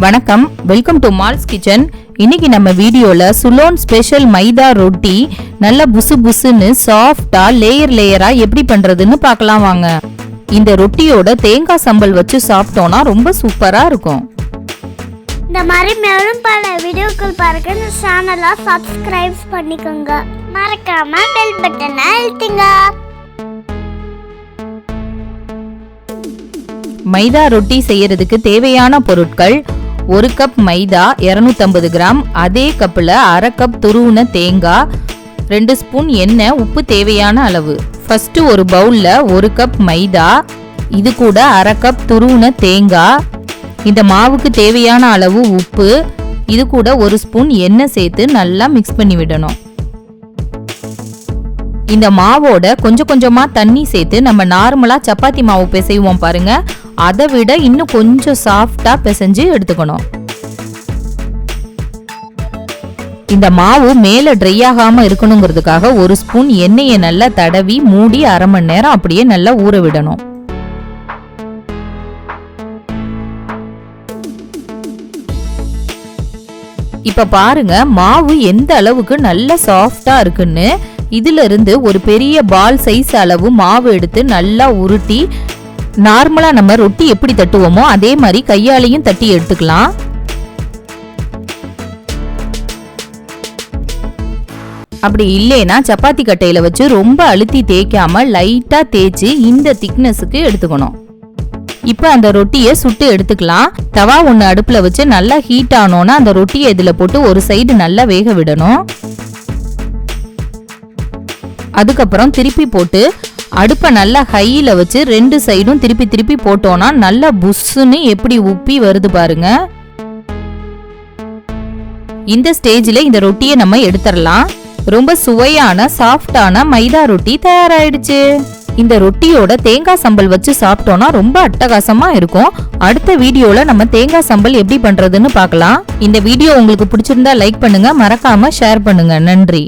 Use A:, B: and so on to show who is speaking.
A: வணக்கம், welcome to malls kitchen. இன்னைக்கு நம்ம வீடியோல சுலோன் ஸ்பெஷல் மைதா ரொட்டி நல்ல புசு புசுன்னு சாஃப்டா லேயரா எப்படி பண்றதுன்னு பார்க்கலாம் வாங்க. இந்த ரொட்டியோட தேங்காய் சம்பல் வச்சு சாப்பிட்டோம்னா ரொம்ப சூப்பரா இருக்கும்.
B: இந்த மாதிரி மேலும் பல வீடியோக்கள் பார்க்க இந்த சேனலை சப்ஸ்கிரைப் பண்ணிக்கோங்க. மறக்காம பெல் பட்டனை அழுத்துங்க.
A: மைதா ரொட்டி செய்யறதுக்கு தேவையான பொருட்கள்: 1 கப் மைதா 250 கிராம், அதே கப்பில் அரை கப் துருவின தேங்காய், 2 ஸ்பூன் எண்ணெய், உப்பு தேவையான அளவு. ஃபர்ஸ்ட் ஒரு பவுல்ல 1 கப் மைதா, இது கூட அரை கப் துருவின தேங்காய், இந்த மாவுக்கு தேவையான அளவு உப்பு, இது கூட 1 ஸ்பூன் எண்ணெய் சேர்த்து நல்லா மிக்ஸ் பண்ணி விடணும். இந்த மாவோட கொஞ்சம் கொஞ்சமா தண்ணி சேர்த்து நம்ம நார்மலா சப்பாத்தி மாவு பிசைவோம் பாருங்க, அதை விட இன்னும் கொஞ்சம் சாஃப்டா பிசைஞ்சு எடுத்துக்கணும். இந்த மாவு மேல ட்ரை ஆகாம இருக்கணுங்கிறதுக்காக 1 ஸ்பூன் எண்ணெயை நல்லா தடவி மூடி அரை மணி நேரம் அப்படியே நல்லா ஊற விடணும். இப்ப பாருங்க மாவு எந்த அளவுக்கு நல்லா சாஃப்டா இருக்குன்னு. இதுல இருந்து ஒரு பெரிய பால் சைஸ் அளவு மாவு எடுத்து நல்லா உருட்டி நார்மலா நம்ம ரொட்டி எப்படி தட்டுவோமோ அதே மாதிரி கையாலையும் தட்டி எடுத்துக்கலாம். அப்படி இல்லைன்னா சப்பாத்தி கட்டையில வச்சு ரொம்ப அழுத்தி தேய்க்காம லைட்டா தேய்ச்சி இந்த திக்னஸுக்கு எடுத்துக்கணும். இப்ப அந்த ரொட்டியை சுட்டு எடுத்துக்கலாம். தவா ஒண்ணு அடுப்புல வச்சு நல்லா ஹீட் ஆனோன்னா அந்த ரொட்டியை இதுல போட்டு ஒரு சைடு நல்லா வேக விடணும். அதுக்கப்புறம் திருப்பி போட்டு அடுப்பை நல்லா ஹையில வச்சு 2 சைடும் திருப்பி போட்டோம்னா நல்லா புஷ்ஷுன்னு எப்படி உப்பி வருது பாருங்க. இந்த ஸ்டேஜ்ல இந்த ரொட்டியை நம்ம எடுத்துடலாம். ரொம்ப சுவையான சாஃப்டான மைதா ரொட்டி தயாராயிடுச்சு. இந்த ரொட்டியோட தேங்காய் சம்பல் வச்சு சாப்பிட்டோம்னா ரொம்ப அட்டகாசமா இருக்கும். அடுத்த வீடியோல நம்ம தேங்காய் சம்பல் எப்படி பண்றதுன்னு பார்க்கலாம். இந்த வீடியோ உங்களுக்கு பிடிச்சிருந்தா லைக் பண்ணுங்க, மறக்காம ஷேர் பண்ணுங்க. நன்றி.